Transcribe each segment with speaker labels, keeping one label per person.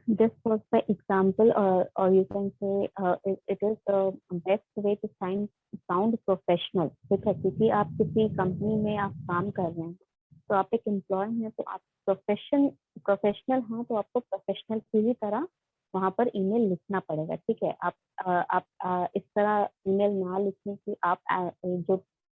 Speaker 1: This was the example, or you can say it is the best way to sound professional. ठीक है, क्योंकि आप किसी company में आप काम कर रहे हैं, तो आप एक एम्प्लॉय हैं, तो आप प्रोफेशनल हैं, तो आपको प्रोफेशनल की ही तरह वहाँ पर ईमेल लिखना पड़ेगा। ठीक है, आप इस तरह ईमेल ना लिखें कि आप जो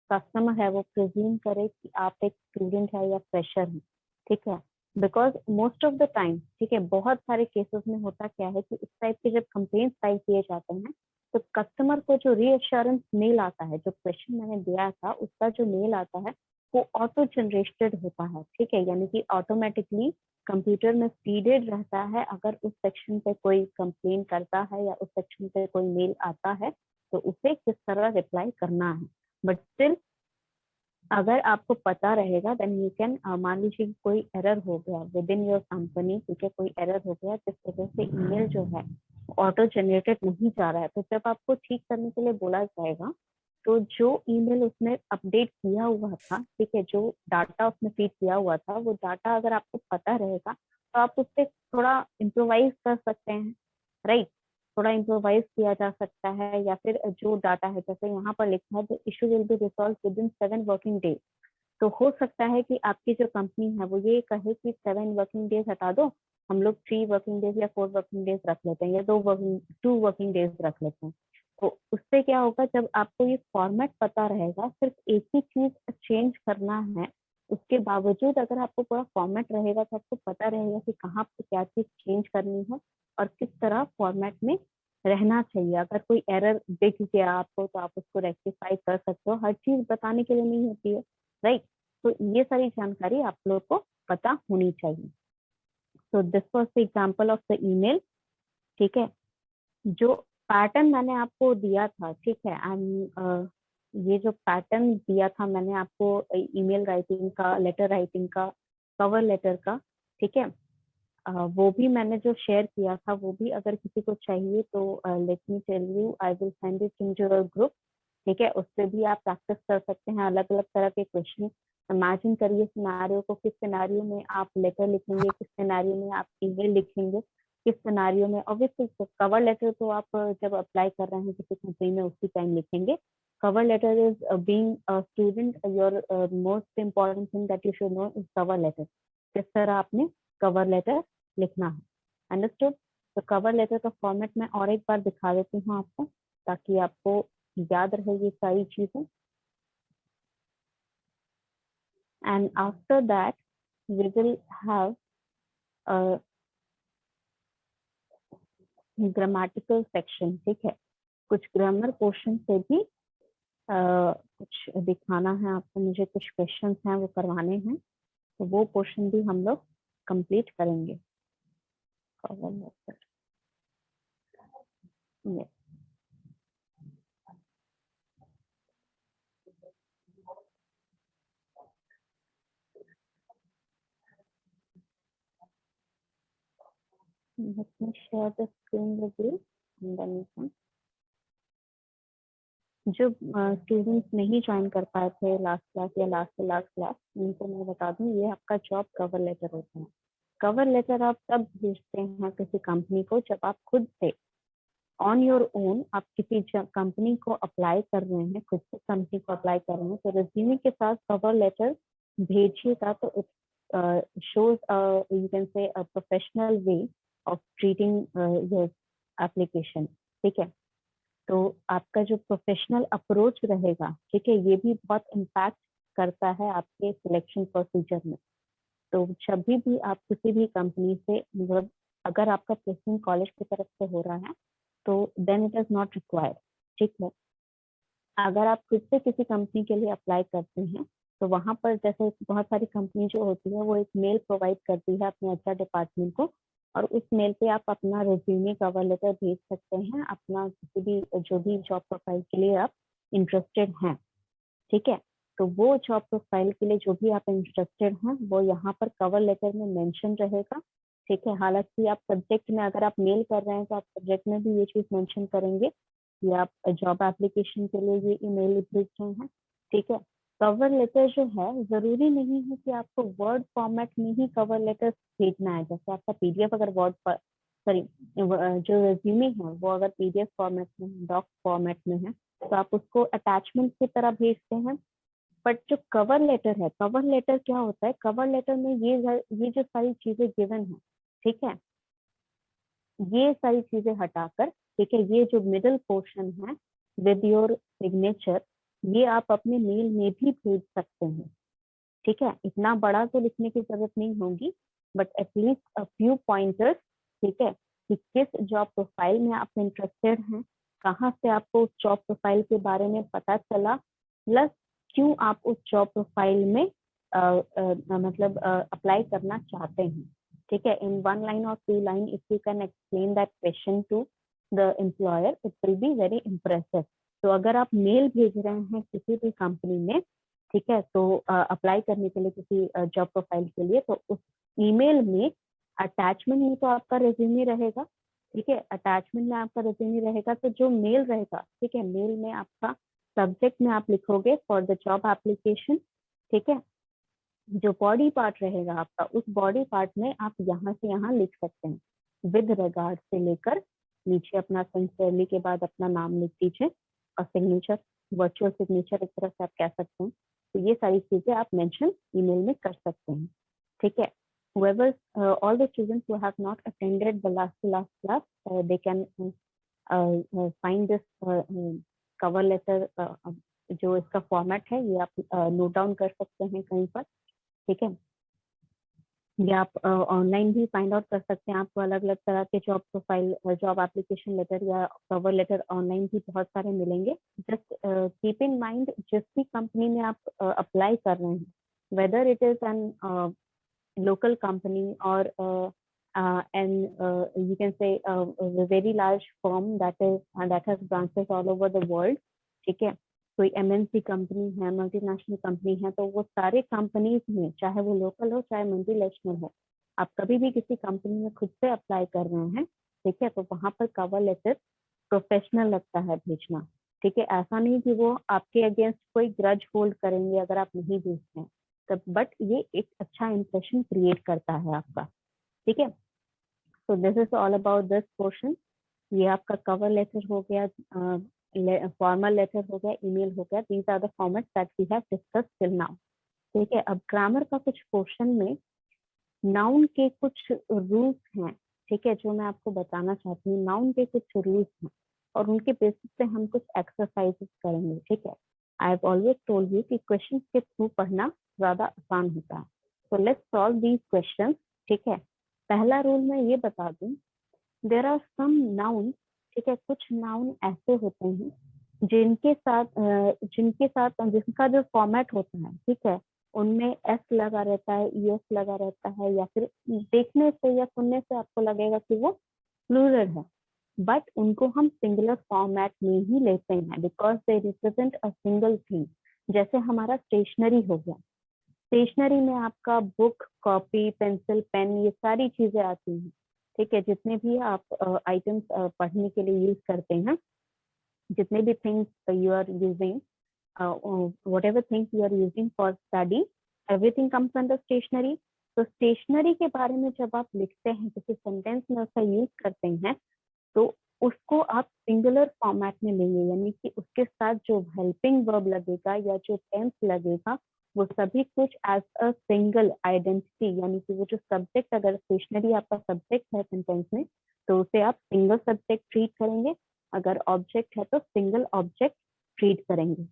Speaker 1: कस्टमर है वो प्रिज्यूम करे कि आप एक स्टूडेंट है या फ्रेशर है। ठीक है, because most of the time, ठीक है, बहुत सारे केसेस में होता क्या है कि इस टाइप के जब कंप्लेंट फाइल किए जाते हैं, तो कस्टमर को जो रीअश्योरेंस मेल आता है, जो क्वेश्चन मैंने दिया था उसका जो मेल आता है वो ऑटो जनरेटेड होता है। ठीक है, यानी कि ऑटोमेटिकली कंप्यूटर में फीडेड रहता है। अगर उस सेक्शन पे कोई कंप्लेन करता है या उस सेक्शन पे कोई मेल आता है तो उसे किस तरह रिप्लाई करना है। बट स्टिल अगर आपको पता रहेगा देन यू कैन, मान लीजिए कोई एरर हो गया विद इन योर कंपनी, ठीक है, कोई एरर हो गया जिस वजह से ईमेल जो है ऑटो जनरेटेड नहीं जा रहा है, तो जब आपको ठीक करने के लिए बोला जाएगा तो जो ईमेल उसने अपडेट किया हुआ था, ठीक है, जो डाटा उसने फीड किया हुआ था, वो डाटा अगर आपको पता रहेगा तो आप उससे थोड़ा इम्प्रोवाइज कर सकते हैं, राइट। थोड़ा इम्प्रोवाइज किया जा सकता है, या फिर जो डाटा है जैसे यहाँ पर लिखा है the issue will be resolve with in 7 working days. तो हो सकता है कि आपकी जो कंपनी है वो ये कहे कि 7 वर्किंग डेज हटा दो, हम लोग 3 वर्किंग डेज या 4 वर्किंग डेज रख लेते हैं, या 2 वर्किंग डेज रख लेते हैं। तो उससे क्या होगा, जब आपको ये फॉर्मेट पता रहेगा, सिर्फ एक ही चीज चेंज करना है, उसके बावजूद अगर आपको पूरा फॉर्मेट रहेगा तो आपको पता रहेगा कि कहाँ पे क्या चीज चेंज करनी है और किस तरह फॉर्मेट में रहना चाहिए। अगर कोई एरर दिख गया आपको तो आप उसको रेक्टिफाई कर सकते हो, हर चीज बताने के लिए नहीं होती है, राइट। तो ये सारी जानकारी आप लोग को पता होनी चाहिए। So this was the example of the email. ठीक है, जो पैटर्न मैंने आपको दिया था, ठीक है, ये जो पैटर्न दिया था मैंने आपको ईमेल राइटिंग का, लेटर राइटिंग का, कवर लेटर का, ठीक है, वो भी मैंने जो शेयर किया था वो भी अगर किसी को चाहिए तो let me tell you, I will send it in your group. ठीक है, उससे भी आप प्रैक्टिस कर सकते हैं अलग अलग तरह के क्वेश्चन। इमेजिन करिए सिनारियो को, किस सिनारियो में आप लेटर लिखेंगे, किस सिनारियो में आप ईमेल लिखेंगे, किस सिनारियो में। ऑब्वियसली कवर लेटर तो आप जब अप्लाई कर रहे हैं किसी कंपनी में उसी टाइम लिखेंगे। Cover letter is being a student, your most important thing that you should know is cover letter. किस तरह आपने कवर लेटर लिखना है, अंडरस्टूड। तो कवर लेटर का फॉर्मेट मैं और एक बार दिखा देती हूँ आपको, ताकि आपको याद रहे ये सारी चीजें। And after that we will have grammatical section. ठीक है, कुछ ग्रामर पोर्शन से भी कुछ दिखाना है आपको, मुझे कुछ क्वेश्चंस हैं वो करवाने हैं, तो वो पोर्शन भी हम लोग कंप्लीट करेंगे। Cover letter, yes. Let me share the screen with you and then you can, जो स्टूडेंट्स नहीं ज्वाइन कर पाए थे लास्ट क्लास या लास्ट से लास्ट क्लास, उनको मैं बता दूं ये आपका जॉब कवर लेटर होता है। कवर लेटर आप तब भेजते हैं किसी कंपनी को जब आप खुद से ऑन योर ओन आप किसी कंपनी को अप्लाई कर रहे हैं, खुद से कंपनी को अप्लाई कर रहे हैं, तो रिज्यूमे के साथ कवर लेटर भेजिएगा तो it shows you can say a professional way of treating your application. ठीक है, तो आपका जो प्रोफेशनल अप्रोच रहेगा, ठीक है, ये भी बहुत इम्पैक्ट करता है आपके सिलेक्शन प्रोसीजर में। तो जब भी आप किसी भी कंपनी से, मतलब अगर आपका प्लेसमेंट कॉलेज की तरफ से हो रहा है तो then it is not required. ठीक है, अगर आप खुद से किसी कंपनी के लिए अप्लाई करते हैं तो वहां पर जैसे बहुत सारी कंपनी जो होती है वो एक मेल प्रोवाइड करती है अपने एचआर डिपार्टमेंट को, और उस मेल पे आप अपना रिज्यूमे कवर लेटर भेज सकते हैं, अपना किसी भी जो भी जॉब प्रोफाइल के लिए आप इंटरेस्टेड हैं। ठीक है, तो वो जॉब प्रोफाइल के लिए जो भी आप इंटरेस्टेड हैं वो यहाँ पर कवर लेटर में मेंशन रहेगा। ठीक है, हालांकि आप सब्जेक्ट में, अगर आप मेल कर रहे हैं तो आप सब्जेक्ट में भी ये चीज मेंशन करेंगे कि आप जॉब एप्लीकेशन के लिए ये ईमेल भेज रहे हैं। ठीक है, कवर लेटर जो है जरूरी नहीं है कि आपको वर्ड फॉर्मेट में ही कवर लेटर भेजना है। जैसे आपका पीडीएफ अगर वर्ड सॉरी, जो रेज्यूमे है वो अगर पीडीएफ फॉर्मेट में, डॉक फॉर्मेट में है, तो आप उसको अटैचमेंट की तरह भेजते हैं। बट जो कवर लेटर है, कवर लेटर क्या होता है, कवर लेटर में ये जो सारी चीजें गिवन है, ठीक है, ये सारी चीजें हटाकर, ठीक है, ये जो मिडिल पोर्शन है विद योर सिग्नेचर, ये आप अपने मेल में भी भेज सकते हैं। ठीक है, इतना बड़ा तो लिखने की जरूरत नहीं होगी, but at least a few pointers, ठीक है, कि किस जॉब प्रोफाइल में आप इंटरेस्टेड हैं, कहाँ से आपको उस जॉब प्रोफाइल के बारे में पता चला, प्लस क्यों आप उस जॉब प्रोफाइल में मतलब अप्लाई करना चाहते हैं। ठीक है, इन 1 line or 2 line if you can explain that question to the employer, it will be very impressive. तो अगर आप मेल भेज रहे हैं किसी भी कंपनी में, ठीक है, तो अप्लाई करने के लिए किसी जॉब प्रोफाइल के लिए, तो उस ईमेल में अटैचमेंट में तो आपका रेज्यूमे रहेगा, ठीक है, अटैचमेंट में आपका रेज्यूमे रहेगा, तो जो मेल रहेगा, ठीक है, मेल में आपका सब्जेक्ट में आप लिखोगे फॉर द जॉब एप्लीकेशन, ठीक है, जो बॉडी पार्ट रहेगा आपका, उस बॉडी पार्ट में आप यहाँ से यहाँ लिख सकते हैं विद रिगार्ड से लेकर नीचे अपना सिंसियरली के बाद अपना नाम लिख दीजिए और सिग्नेचर, वर्चुअल सिग्नेचर एक तरह से आप कह सकते हैं। तो ये सारी चीजें आप मेंशन ईमेल में कर सकते हैं। ठीक है, whoever all the students who have not attended the last class, they can find this cover letter, जो इसका फॉर्मेट है ये आप नोट डाउन कर सकते हैं कहीं पर। ठीक है, ये आप ऑनलाइन भी फाइंड आउट कर सकते हैं, आपको अलग अलग तरह के job profile, job application letter या कवर लेटर ऑनलाइन भी बहुत सारे मिलेंगे। जस्ट कीप इन माइंड, जिस भी कंपनी में आप अप्लाई कर रहे हैं, whether it is an local company or and you can say a very large firm that has branches all over the world, ठीक है, कोई एमएनसी कंपनी है, मल्टीनेशनल कंपनी है, तो वो सारे कंपनीज में, चाहे वो लोकल हो चाहे मल्टीनेशनल हो, आप कभी भी किसी कंपनी में खुद से अप्लाई कर रहे हैं, ठीक है, तो वहां पर कवर लेटर प्रोफेशनल लगता है भेजना। ठीक है, ऐसा नहीं कि वो आपके अगेंस्ट कोई ग्रज होल्ड करेंगे अगर आप नहीं भेजते हैं तब, बट ये एक अच्छा इंप्रेशन क्रिएट करता है आपका। ठीक है, so this is all about this portion. ये आपका कवर लेटर हो गया, फॉर्मल लेटर हो गया, ईमेल हो गया, these are the formats that we have discussed till now. ठीक है, अब ग्रामर का कुछ पोर्शन में नाउन के कुछ रूल्स हैं, ठीक है, जो मैं आपको बताना चाहती हूँ। नाउन के कुछ रूल्स हैं और उनके बेसिस पे हम कुछ एक्सरसाइजेस करेंगे। ठीक है, I have always told you कि क्वेश्चंस के थ्रू पढ़ना ज्यादा आसान होता है। तो लेट्स सॉल्व दीज क्वेश्चंस। ठीक है, पहला रूल मैं ये बता दूं, देयर आर सम नाउन, ठीक है, कुछ नाउन ऐसे होते हैं जिनका जो फॉर्मेट होता है, ठीक है, उनमें एस लगा रहता है, ईएस लगा रहता है, या फिर देखने से या सुनने से आपको लगेगा कि वो प्लूरल है, बट उनको हम सिंगुलर फॉर्मेट में ही लेते हैं because they represent a single thing. जैसे हमारा स्टेशनरी हो गया, स्टेशनरी में आपका बुक, कॉपी, पेंसिल, पेन, ये सारी चीजें आती हैं। ठीक है, जितने भी आप आइटम्स पढ़ने के लिए यूज करते हैं, जितने भी things you are using, whatever things you are using for study, everything comes under stationery। तो स्टेशनरी के बारे में जब आप लिखते हैं, किसी सेंटेंस में उसका यूज करते हैं, तो उसको आप सिंगुलर फॉर्मेट में लेंगे, यानी कि उसके साथ जो हेल्पिंग वर्ब लगेगा या जो टेंस लगेगा, वो सभी कुछ एज अ सिंगल आइडेंटिटी, यानी कि वो जो सब्जेक्ट, अगर स्टेशनरी आपका सब्जेक्ट है सेंटेंस में, तो उसे आप सिंगल सब्जेक्ट ट्रीट करेंगे, अगर ऑब्जेक्ट है तो सिंगल ऑब्जेक्ट ट्रीट करेंगे,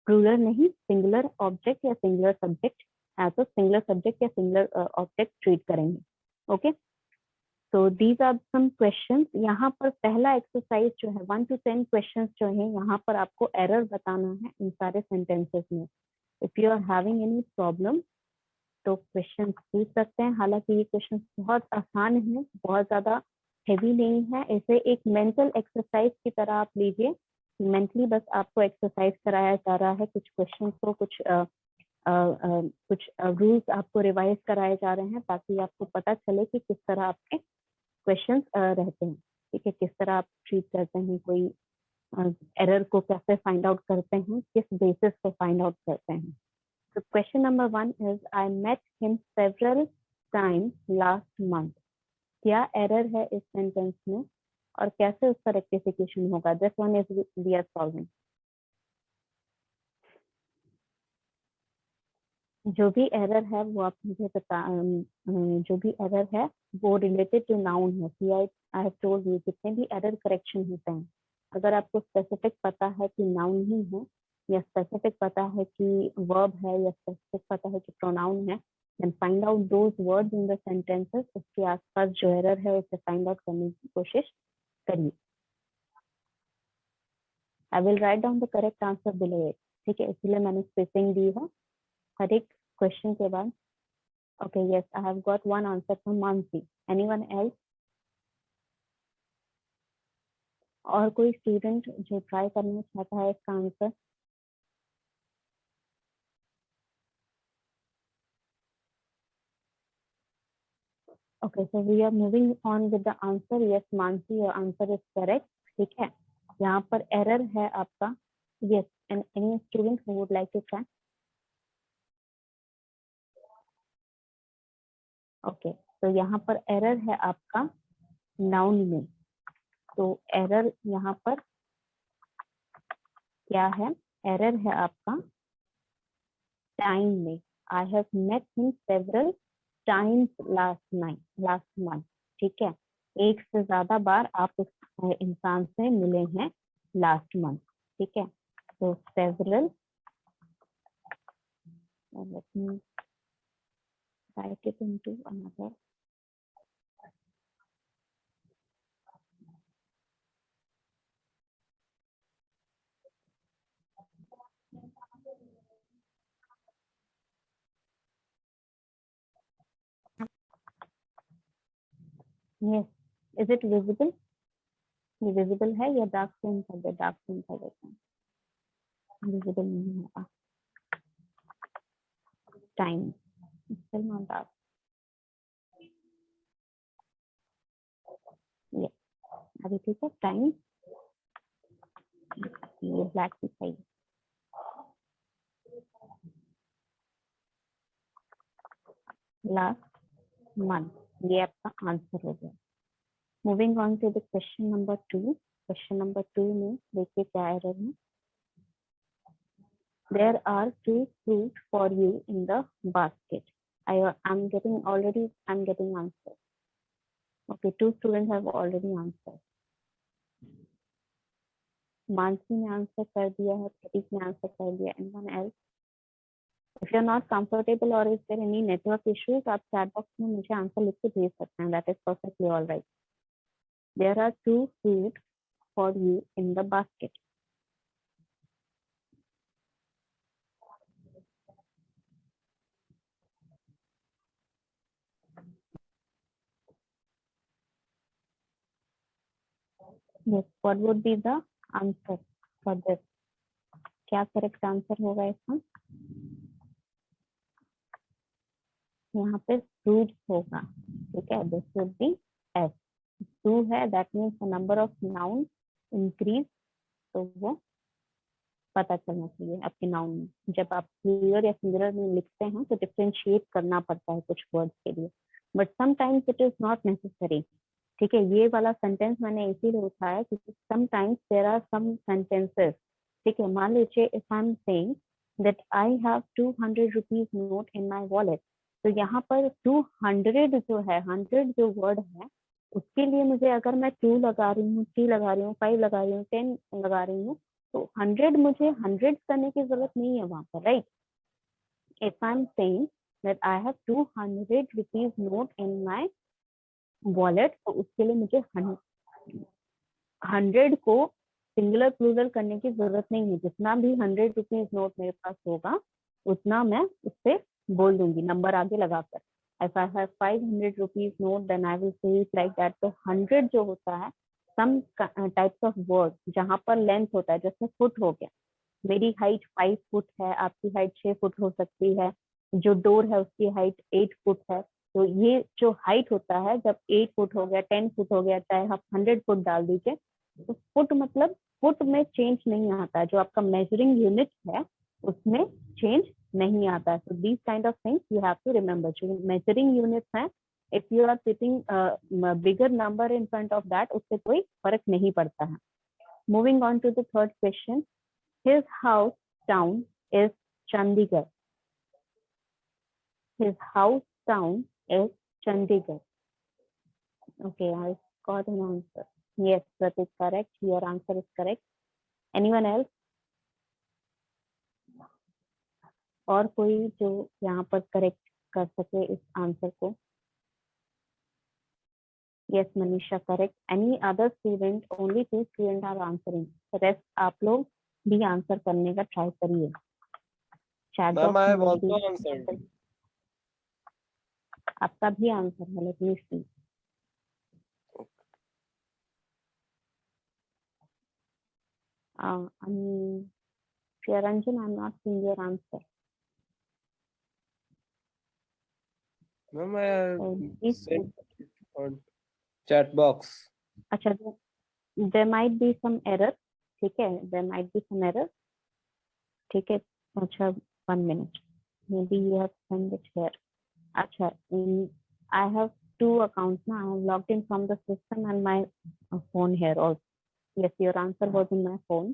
Speaker 1: प्लूरल नहीं, सिंगुलर ऑब्जेक्ट या सिंगुलर सब्जेक्ट है तो सिंगुलर सब्जेक्ट या सिंगुलर ऑब्जेक्ट ट्रीट करेंगे। ओके, तो दीज आर सम क्वेश्चंस। यहाँ पर पहला एक्सरसाइज जो है, 1 to 10 क्वेश्चंस जो है, यहाँ पर आपको एरर बताना है इन सारे सेंटेंसेस में। If you are having any problem तो क्वेश्चन पूछ सकते हैं। हालांकि ये क्वेश्चन बहुत आसान है, बहुत ज्यादा हेवी नहीं है, इसे एक मेंटल एक्सरसाइज की तरह आप लीजिए। मेंटली बस आपको एक्सरसाइज कराया जा रहा है, कुछ क्वेश्चन को, कुछ रूल्स आपको रिवाइज कराए जा रहे हैं, ताकि आपको पता चले कि किस तरह आपके क्वेश्चंस रहते हैं। ठीक है, किस तरह आप ट्रीट करते हैं, कोई एरर को कैसे फाइंड आउट करते हैं, किस बेसिस पे फाइंड आउट करते हैं। So question number 1 is, I met him several times last month. क्या एरर है इस सेंटेंस में और कैसे उसका रेक्टिफिकेशन होगा, this one is we are solving. जो भी एरर है वो आप मुझे बता, जो भी एरर है वो रिलेटेड टू नाउन है। सी आई हैव टोल्ड यू जितने भी एरर करेक्शन होते हैं, अगर आपको स्पेसिफिक पता है कि नाउन ही है, या स्पेसिफिक पता है कि वर्ब है, या स्पेसिफिक पता है कि प्रोनाउन है, then find out those words in the sentences. उसके आसपास जो एरर है उसे फाइंड आउट करने की कोशिश करिए। I will write down the correct answer below it. ठीक है, इसलिए मैंने स्पेसिंग दी है हर एक क्वेश्चन के बाद। Okay, yes, I have got one answer from Mansi. Anyone else? और कोई स्टूडेंट जो ट्राई करना चाहता है इसका answer? Okay, so we are moving on with the answer. Yes, Mansi, your answer is correct. ठीक है, यहाँ पर एरर है आपका। Yes, and any student who would like to try? Okay, तो यहाँ पर एरर है आपका नाउन में। तो एरर यहाँ पर क्या है? एरर है आपका टाइम में। I have met him several times last month. ठीक है, एक से ज्यादा बार आप उस इंसान से मिले हैं लास्ट मंथ। ठीक है, तो several, let me right it into another. Yes, is it visible? ये विजिबल है या डार्क स्क्रीन कर दे? डार्क स्क्रीन कर देते हैं, विजिबल नहीं होगा। Time still not dark. ये अभी ठीक है। टाइम ये ब्लैक दिखाइए। लास्ट मंथ, ये आपका आंसर हो गया। Moving on to the question number 2। Question number 2 में देखिए क्या एरर है। There are 2 fruits for you in the basket. I'm getting answer. Okay, 2 students have already answered. Mansi ने आंसर कर दिया है, प्रतीक ने आंसर कर दिया। Anyone else? If you're not comfortable or is there any network issues, आप chat box में मुझे आंसर लिख के भेज सकते हैं। That is perfectly all right. There are 2 fruits for you in the basket. Yes, what would be the answer for this? क्या correct answer होगा इसका? यहाँ पे फ्रूट्स होगा। ठीक है, दिस वुड बी एस। 2 है, that means the number of noun increase, तो वो पता चलना चाहिए आपके नाउन में। जब आप प्लूरल या सिंगुलर में लिखते हैं तो डिफरेंशिएट करना पड़ता है कुछ वर्ड्स के लिए, but sometimes it is not necessary. ठीक है, ये वाला सेंटेंस मैंने इसीलिए उठाया क्योंकि sometimes there are some sentences. ठीक है, मान लीजिए if I am saying that I have 200 rupees note in my wallet, तो यहाँ पर 200 जो है, 100 जो वर्ड है, उसके लिए मुझे अगर मैं 2 लगा रही हूँ, 3 लगा रही हूँ, 5 लगा रही हूँ, 10 लगा रही हूँ, तो 100 मुझे 100 करने की जरूरत नहीं है वहां पर, right? If I am saying that I have 200 rupees note in my wallet, तो उसके लिए मुझे 100 को सिंगुलर प्लूरल करने की जरूरत नहीं है। जितना भी 100 रुपीज नोट मेरे पास होगा उतना मैं उससे बोल दूंगी नंबर आगे लगाकर। If I have 500 rupees note then I will say it like that. तो 100 जो होता है, सम टाइप्स ऑफ वर्ड जहां पर लेंथ होता है, जैसे फुट हो गया, मेरी हाइट 5 फुट है, आपकी हाइट 6 फुट हो सकती है, जो डोर है उसकी हाइट 8 फुट है। तो ये जो हाइट होता है, जब 8 फुट हो गया, 10 फुट हो गया, चाहे आप 100 फुट डाल दीजिए, तो फुट मतलब फुट में चेंज नहीं आता है, जो आपका मेजरिंग यूनिट है उसमें चेंज नहीं आता है। तो these kind of things you have to remember. जो मेजरिंग यूनिट्स हैं if you are putting bigger number in front of that, उससे कोई फर्क नहीं पड़ता है. Moving on to the third question. His house town is Chandigarh. His house town is Chandigarh. Okay, I got an answer. Yes, that is correct. Your answer is correct. Anyone else? और कोई जो यहाँ पर करेक्ट कर सके इस answer को? Yes, Manisha, correct. Any other student? Only 2 students are answering. The rest आप लोग भी आंसर करने का ट्राई करिए. Chat
Speaker 2: Ma'am,
Speaker 1: box
Speaker 2: I
Speaker 1: में
Speaker 2: have also
Speaker 1: जल्दी
Speaker 2: answered.
Speaker 1: आपका भी आंसर है. Let me see. Ranjan, I'm not seeing your answer.
Speaker 2: Ma'am, I have
Speaker 1: Please.
Speaker 2: sent it on chat box.
Speaker 1: अच्छा, there might be some error. ठीक है, there might be some error. ठीक है, अच्छा, 1 minute. Maybe you have sent it here. अच्छा, I have 2 accounts now. I have logged in from the system and my phone here also. Yes, your answer was in my phone.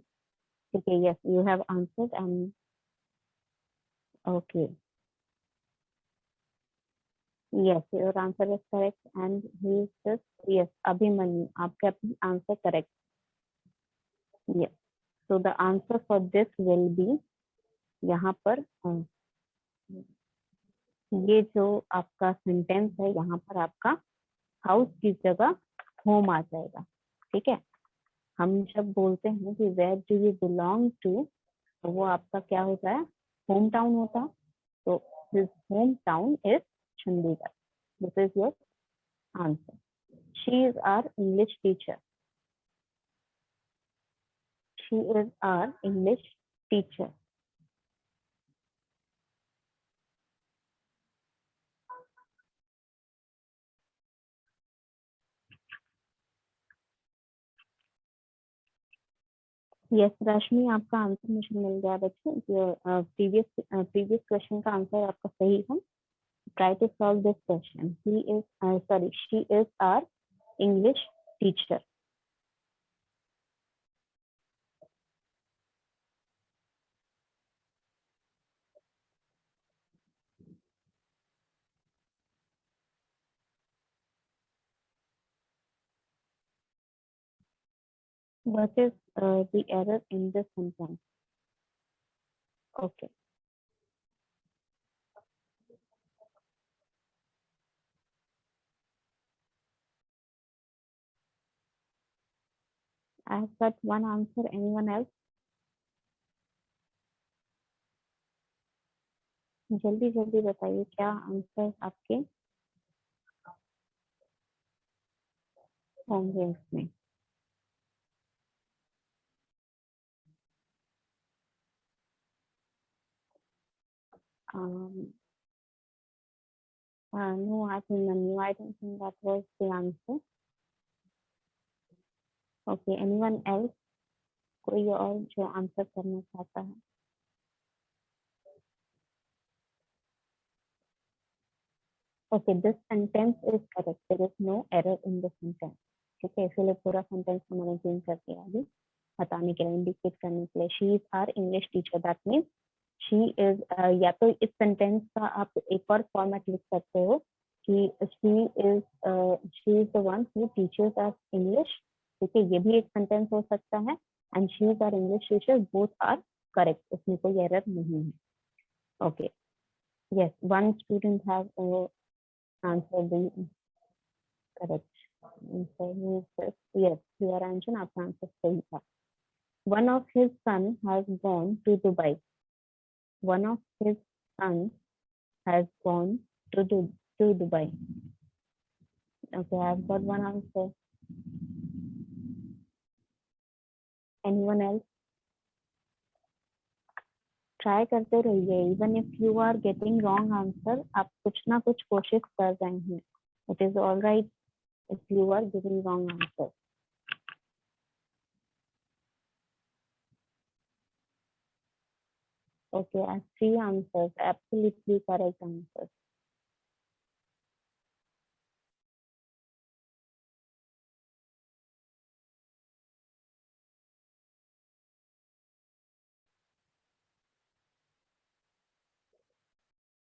Speaker 1: Okay, yes, you have answered and okay. Yes, your answer is correct and he is just, yes, Abhimanyu, आपका answer correct. Yes, so the answer for this will be यहाँ पर ये जो आपका sentence है, यहाँ पर आपका हाउस की जगह होम आ जाएगा. ठीक है, हम जब बोलते हैं कि where do you belong to, तो वो आपका क्या होता है? होम टाउन होता है. तो his home town is Chandigarh. This is your answer. She is our English teacher. She is our English teacher. Yes Rashmi, आपका आंसर मुझे मिल गया बच्चे. प्रीवियस क्वेश्चन का आंसर आपका सही है. Try to solve this question. She is our English teacher. What is the error in this sentence? Okay. I have got one answer. Anyone else? जल्दी जल्दी बताइए क्या आंसर आपके होंगे इसमें. No, I think no. I don't think that was the answer. Okay. Anyone else? कोई और जो आंसर करना चाहता है? Okay, this sentence is correct. There is no error in the sentence. ठीक है, इसलिए पूरा सेंटेंस हमारे चेंज कर दिया अभी बताने के लिए, इंडिकेट करने के लिए. She is our English teacher. That means she is, या तो इस सेंटेंस का आप एक और फॉर्मेट लिख सकते हो कि she is the one who teachers us English. ठीक है, ये भी एक सेंटेंस हो सकता है. And she is our English teacher. Both are correct. इसमें कोई एरर नहीं है. Okay. Yes, one student have answer the correct. Yes, your answer, आपका आंसर सही था. One of his son has gone to Dubai. One of his son has gone to Dubai. Okay, I've got one answer. Anyone else? Try करते रहिए. Even if you are getting wrong answer, आप कुछ ना कुछ कोशिश कर रहे हैं. It is all right if you are giving wrong answer. Okay, I have 3 answers. Absolutely correct answers.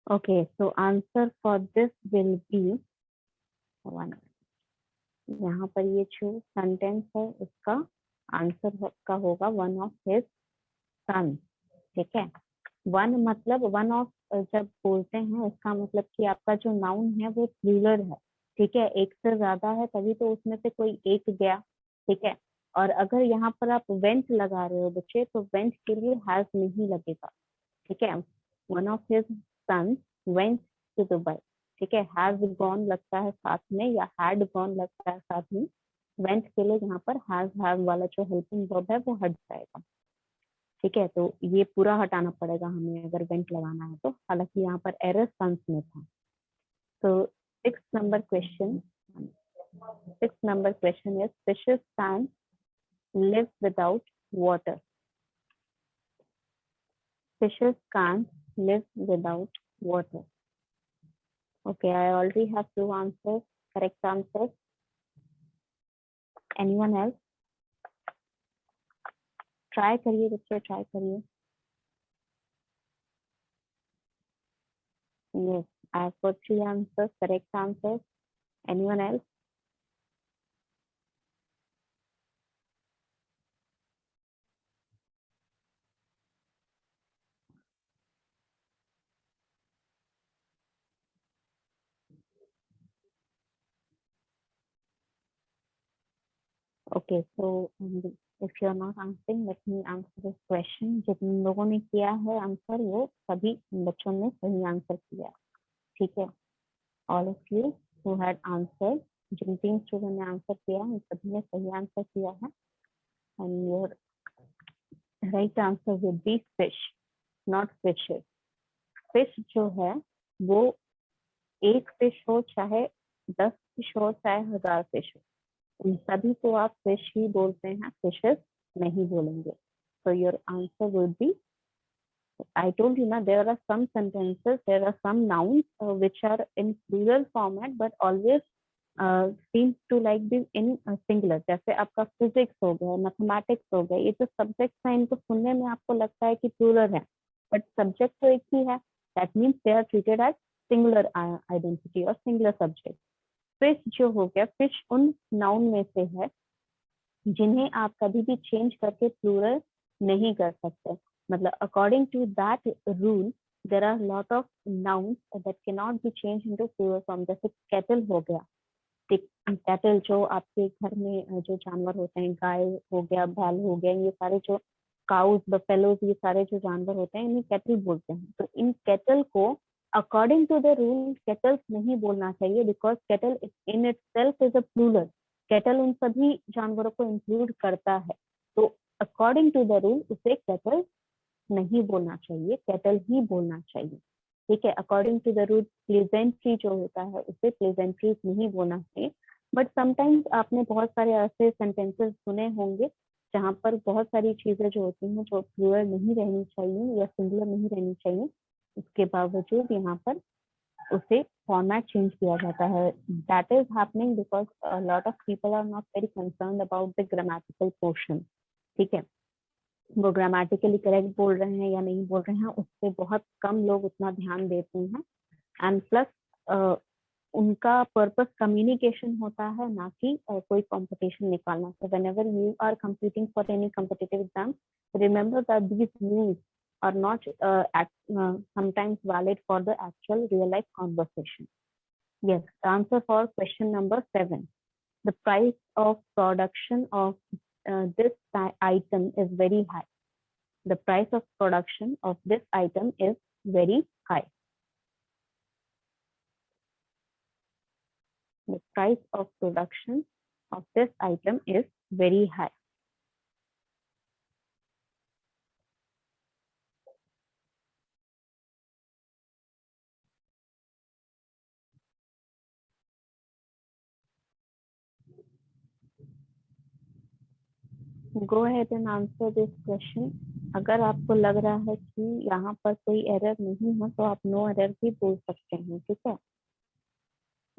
Speaker 1: Okay, so answer for this will be one. यहाँ पर ये जो सेंटेंस है उसका आंसर का होगा वन ऑफ हिज सन। ठीक है, वन मतलब वन ऑफ जब बोलते हैं इसका मतलब कि आपका जो नाउन है वो प्लूरल है। ठीक है, एक से ज्यादा है तभी तो उसमें से कोई एक गया। ठीक है, और अगर यहाँ पर आप वेंट लगा रहे हो बच्चे तो वेंट के लिए हैज नहीं लगेगा। ठीक है, one of his son went to Dubai. ठीक है, हैज गॉन लगता है साथ में या हैड गॉन लगता है साथ में। वेंट के लिए यहाँ पर हैज वाला जो हेल्पिंग वर्ब है वो हट जाएगा। ठीक है, तो ये पूरा हटाना पड़ेगा हमें अगर वेंट लगाना है तो, हालांकि यहाँ पर एरर सन्स में था। तो six number question is fishes can live without water. Fishes can't live without water. Okay, I already have two answers, correct answers. Anyone else? Try करिए बच्चे, try करिए. Yes, I have got three answers, correct answers. Anyone else? Okay, so if you are not answering, let me answer this question. जिन लोगों ने किया है answer वो सभी बच्चों ने सही आंसर किया। ठीक है, all of you who had answered, जिन 3 स्टूडेंट ने आंसर किया उन सभी ने सही आंसर किया है। And your right answer would be fish, not fishes. Fish जो है वो एक फिश हो चाहे 10 फिश हो चाहे 1000 फिश हो, उन सभी को आप फिश ही बोलते हैं, फिशेस नहीं बोलेंगे। So your answer would be, I told you ना, there are some sentences, there are some nouns which are in plural format but always seems to like be in singular। जैसे आपका physics हो गया, mathematics हो गया, ये जो subjects हैं इनको सुनने में आपको लगता है कि प्लूरल है बट सब्जेक्ट तो एक ही है। That means they are treated as singular identity और सिंगुलर सब्जेक्ट। फिश जो हो गया, फिश उन नाउन में से है जिन्हें आप कभी भी चेंज करके प्लूरल नहीं कर सकते। मतलब according to that rule there are lot of nouns that can not be change into plural form. जैसे कैटल हो गया, कैटल जो आपके घर में जो जानवर होते हैं, गाय हो गया, बैल हो गया, ये सारे जो काउज बफेलोज, ये सारे जो जानवर होते हैं इन्हें कैटल बोलते हैं। तो इन कैटल को according to the rule cattles नहीं बोलना चाहिए because cattle in itself is a plural. Cattle उन सभी जानवरों को इंक्लूड करता है, तो अकॉर्डिंग टू द रूल उसे कैटल नहीं बोलना चाहिए, कैटल ही बोलना चाहिए। ठीक है, according to the rule pleasantry जो होता है उसे प्लेजेंट्रीज नहीं बोलना चाहिए। बट समटाइम्स आपने बहुत सारे ऐसे सेंटेंसेस सुने होंगे जहाँ पर बहुत सारी चीजें जो होती हैं जो प्लूरल नहीं रहनी चाहिए या सिंगुलर नहीं रहनी चाहिए, उसके बावजूद यहाँ पर उसे फॉर्मेट चेंज किया जाता है। That is happening because lot of people are not very concern about the grammatical portion. ठीक है, वो ग्रामेटिकली करेक्ट बोल रहे हैं या नहीं बोल रहे हैं उस पर बहुत कम लोग उतना ध्यान देते हैं। एंड प्लस उनका पर्पस कम्युनिकेशन होता है, ना कि कोई कंपटीशन निकालना। So whenever you are competing for any competitive exam, remember that these rules are not sometimes valid for the actual real life conversation. Yes, answer for question number 7. The price of production of this item is very high. The price of production of this item is very high. The price of production of this item is very high. Go ahead and answer this question. अगर आपको लग रहा है कि यहाँ पर कोई error नहीं है तो आप नो एरर भी बोल सकते हैं। ठीक है,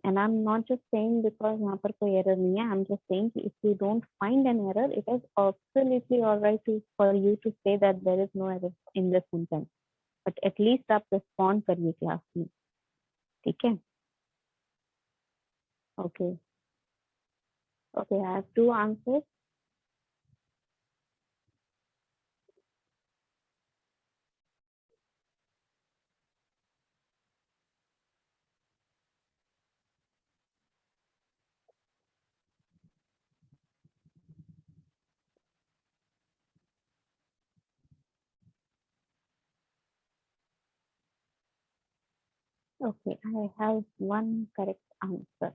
Speaker 1: and I'm not just saying because यहाँ पर कोई एरर नहीं है, I'm just saying कि if you don't find an error, it is absolutely all right for you to say that there is no error in this sentence. But at least आप respond करिए class में, ठीक है? Okay okay, I have to answer. Okay, I have one correct answer.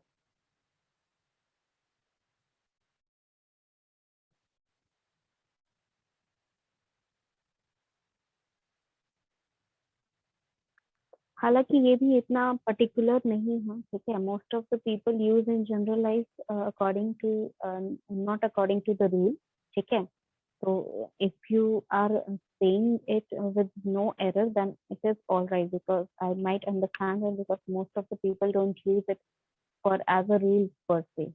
Speaker 1: हालांकि ये भी इतना particular नहीं है, ठीक है? Most of the people use in generalize according to, not according to the rule, ठीक है? So if you are saying it with no error, then it is all right, because I might understand it, because most of the people don't use it for as a rule per se.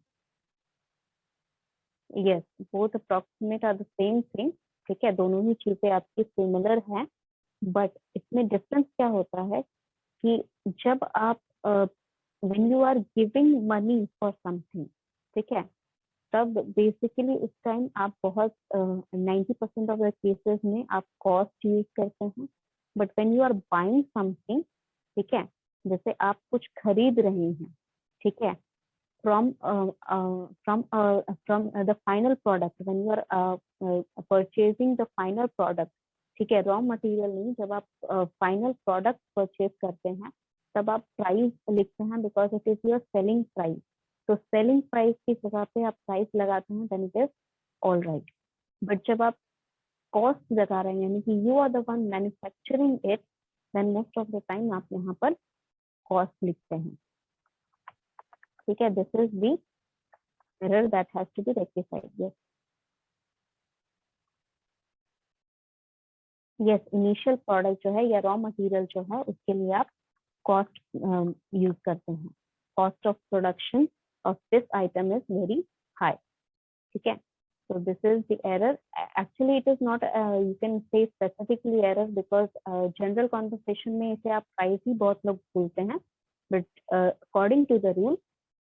Speaker 1: Yes, both approximate are the same thing, ठीक है? दोनों ही चीजें आपकी similar हैं, but इसमें difference क्या होता है कि जब आप when you are giving money for something, ठीक है, तब बेसिकली उस टाइम आप बहुत 90% ऑफ द केसेस में आप कॉस्ट यूज करते हैं. But when you are buying something, ठीक है, जैसे आप कुछ खरीद रहे हैं, ठीक है, from from the final product, when you are purchasing the final product, ठीक है, रॉ मटेरियल नहीं, जब आप फाइनल प्रोडक्ट परचेज करते हैं तब आप प्राइस लिखते हैं, because it is your selling price. तो सेलिंग प्राइस की जगह पे आप प्राइस लगाते हैं, then it is all right. But जब आप कॉस्ट लगा रहे हैं, यानी कि you are the one manufacturing it, then most of the time आप यहाँ पर कॉस्ट लिखते हैं, ठीक है? This is the error that has to be rectified. Yes yes, initial product जो है या रॉ मटेरियल जो है, उसके लिए आप कॉस्ट यूज करते हैं. Cost of production of this item is very high, ठीक है? So this is the error. Actually it is not, you can say specifically error, because general conversation में इसे आप प्राइस ही बहुत लोग बोलते हैं, but according to the rule,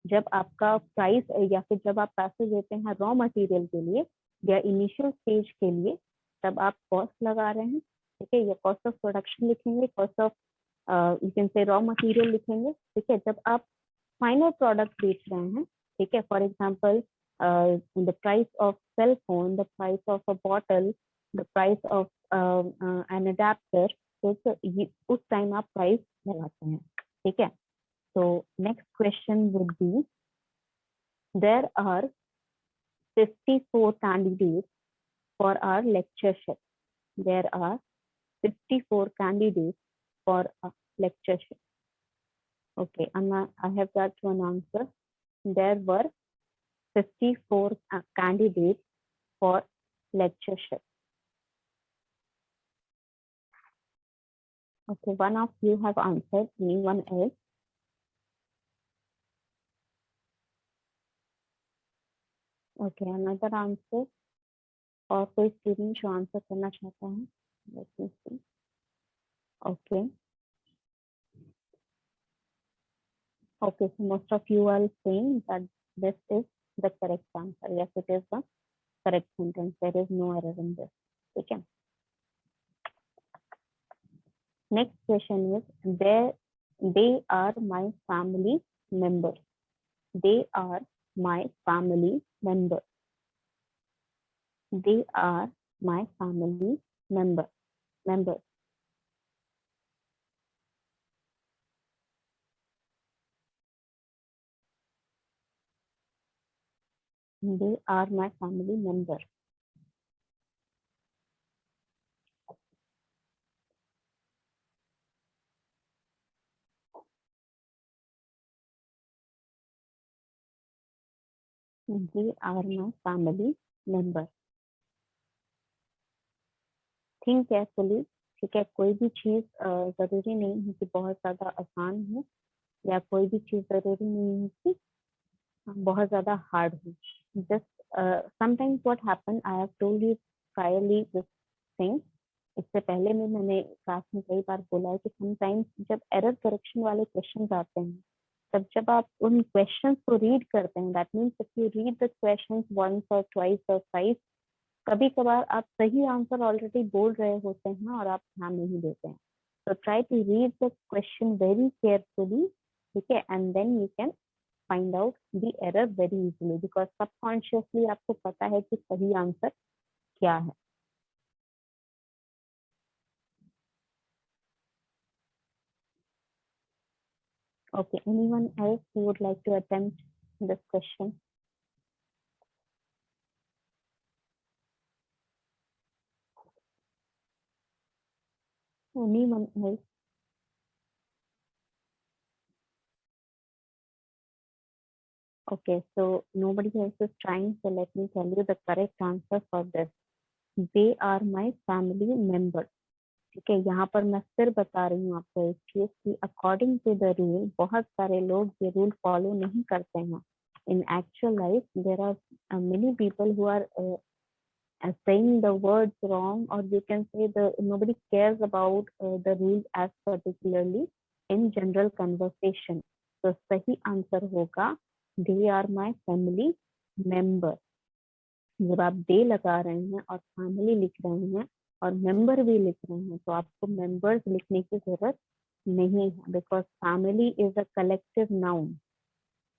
Speaker 1: जब आपका प्राइस या फिर जब आप पैसे देते हैं रॉ मटेरियल के लिए या इनिशियल स्टेज के लिए, तब आप कॉस्ट लगा रहे हैं, ठीक है? या कॉस्ट ऑफ प्रोडक्शन लिखेंगे, cost of you can say raw material लिखेंगे, ठीक है? जब आप फाइनल प्रोडक्ट बेच रहे हैं, ठीक है, for example the price of cell phone, the price of a bottle, the price of an adapter, तो उस टाइम आप प्राइस लगाते हैं, ठीक है? तो next question would be, there are 54 candidates for our lectureship. There are 54 candidates for a lectureship. Okay, I have got one answer. There were 54 candidates for lectureship. Okay, one of you have answered. Anyone else? Okay, another answer. और कोई student जो answer करना चाहता है? Let me see. Okay. Okay, so most of you are saying that this is the correct answer. Yes, it is the correct sentence. There is no error in this. Okay. Next question is, they are my family members. They are my family members. They are my family members. They are my family members. They are my family members. Think carefully. ठीक है, कोई भी चीज जरूरी नहीं है कि बहुत ज्यादा आसान हो, या कोई भी चीज जरूरी नहीं है कि बहुत ज्यादा हार्ड हो. Just sometimes what happen, I have told you priorly this thing. इससे पहले में मैंने क्लास में कई बार बोला है कि समटाइम्स जब एरर करेक्शन वाले क्वेश्चन आते हैं, तब जब आप उन क्वेश्चंस को रीड करते हैं, that means if you read the questions once और ट्वाइस और थ्राइस, कभी कभार आप सही आंसर ऑलरेडी बोल रहे होते हैं और आप ध्यान नहीं देते हैं. So try to read the question very carefully, ठीक है, and then you can find out the error very easily because subconsciously आपको पता है कि सही आंसर क्या है. Okay, anyone else who would like to attempt this question? Anyone else? Okay, so nobody else is trying, so let me tell you the correct answer for this. They are my family members. ठीक है, यहाँ पर मैं फिर बता रही हूँ आपको एक चीज कि अकॉर्डिंग टू द रूल बहुत सारे लोग ये रूल फॉलो नहीं करते हैं. In actual life there are many people who are saying the words wrong, or you can say the nobody cares about the rule as particularly in general conversation. So सही answer होगा they are my family member. जब आप दे लगा रहे हैं और family लिख रहे हैं और मेंबर भी लिख रहे हैं, तो आपको मेंबर्स लिखने की जरूरत नहीं है, because family is a collective noun.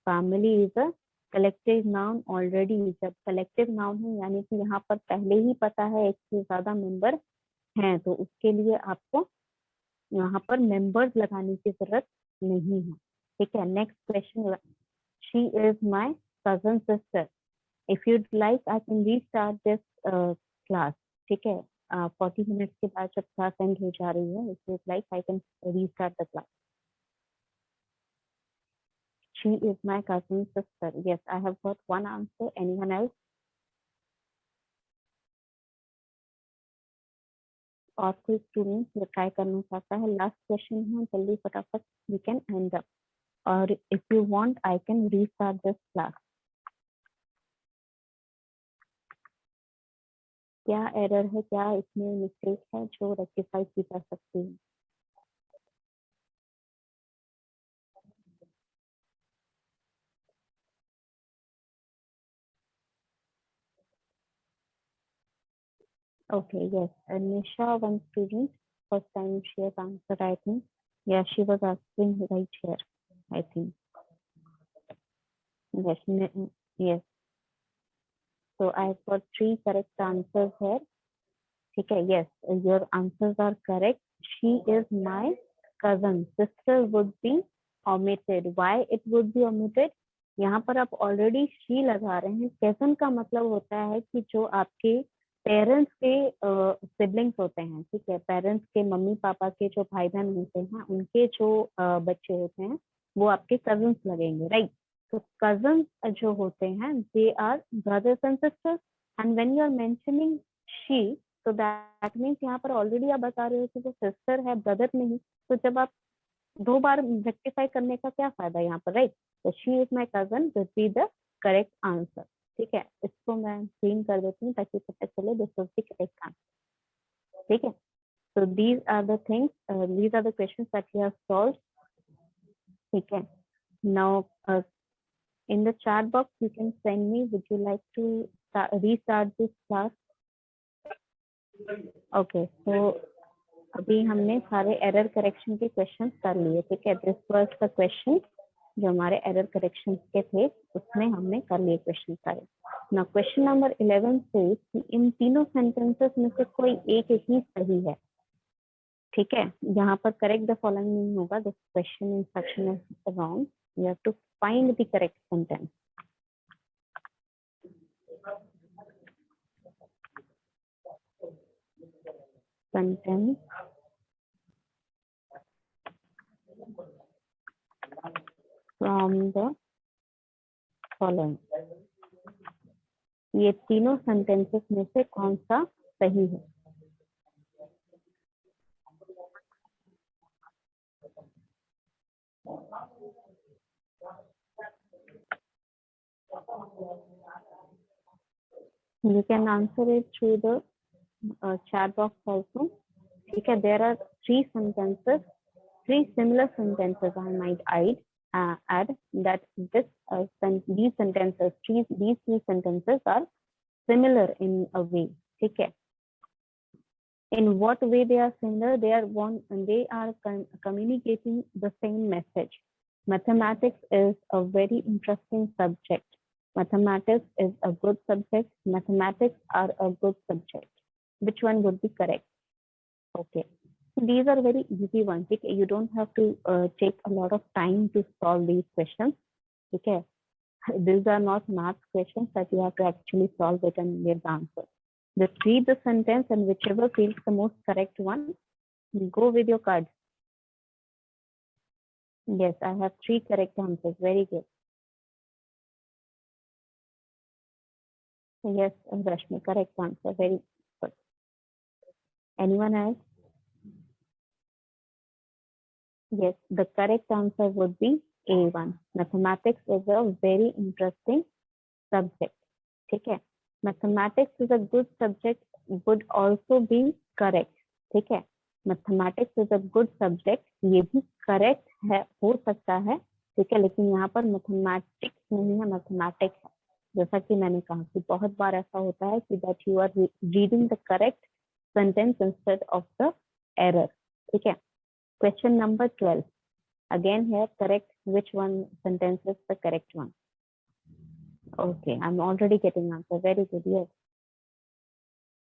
Speaker 1: Family is a collective noun already. जब कलेक्टिव नाउन है यानी कि यहाँ पर पहले ही पता है एक से ज्यादा मेंबर हैं, तो उसके लिए आपको यहाँ पर मेंबर्स लगाने की जरूरत नहीं है. ठीक है, next question. She is my cousin sister. If you'd like, I can restart this class. ठीक है, 40 minutes के बाद जब class end हो जा रही है, if you'd like, I can restart the class. She is my cousin sister. Yes, I have got one answer. Anyone else? और कोई स्टूडेंट जो ट्राई करना चाहता है? लास्ट क्वेश्चन है, जल्दी फटाफट we can end up. और if you want, I can restart this class. क्या एरर है, क्या इसमें मिस्टेक है जो रेक्टिफाई की जा सकती है? Okay, yes. Nisha, one student, first time she has answered, I think. Yeah, she was asking right here, I think. Yes, yes. So I've got 3 correct answers here. Okay, yes, your answers are correct. She is my cousin. Sister would be omitted. Why it would be omitted? यहाँ पर आप already she लगा रहे हैं. cousin का मतलब होता है कि जो आपके पेरेंट्स के सिबलिंग्स होते हैं. ठीक है, पेरेंट्स के मम्मी पापा के जो भाई बहन होते हैं, उनके जो बच्चे होते हैं, वो आपके कजन्स लगेंगे, राइट? तो कजन्स जो होते हैं, they are brothers and sisters. And when you are mentioning she, तो दैट मीन्स यहाँ पर ऑलरेडी आप बता रहे हो कि वो सिस्टर है, ब्रदर नहीं. तो जब आप 2 बार रेक्टिफाई करने का क्या फायदा यहाँ पर, राइट? तो she is my cousin will be the correct answer. ठीक है, इसको मैं क्लीन कर देती हूँ ताकि पता चले this is the correct answer. ठीक है, so these are the things, these are the questions that we have solved. ठीक है, now in the chat box you can send me, would you like to restart this class? Okay, so अभी हमने सारे error correction के question कर लिए. ठीक है, दिस वाज द क्वेश्चन जो हमारे एरर करेक्शन के थे, उसमें हमने कर लिए क्वेश्चन सारे. ना क्वेश्चन नंबर 11 से कि इन तीनों सेंटेंसेस में से कोई एक ही सही है. ठीक है, यहाँ पर करेक्ट द फॉलोइंग नहीं होगा. This question instruction is wrong. You have to find the correct sentence. Sentence from the following. ये तीनों सेंटेंसेस में से कौन सा सही है? You can answer it through the chat box also. ठीक है, there are three sentences, three similar sentences I might add that these sentences, these three sentences are similar in a way. ठीक है, in what way they are similar? They are communicating the same message. Mathematics is a very interesting subject. Mathematics is a good subject. Mathematics are a good subject. Which one would be correct? Okay. These are very easy ones. Okay? You don't have to take a lot of time to solve these questions. Okay. These are not math questions that you have to actually solve it and give the answer. Just read the sentence and whichever feels the most correct one, go with your card. Yes, I have 3 correct answers. Very good. Yes, Rashmi, correct answer. Very good. Anyone else? Yes, the correct answer would be A1. Mathematics is a very interesting subject. ठीक है, mathematics is a good subject would also be correct. ठीक है, mathematics is a good subject, ये भी correct है, हो सकता है, ठीक है, लेकिन यहाँ पर mathematics नहीं है, mathematics है. जैसा कि मैंने कहा कि बहुत बार ऐसा होता है कि that you are reading the correct sentence instead of the error. ठीक है. Question number 12. Again here, correct which one sentence is the correct one. Okay, I'm already getting answer. Very good. Yes.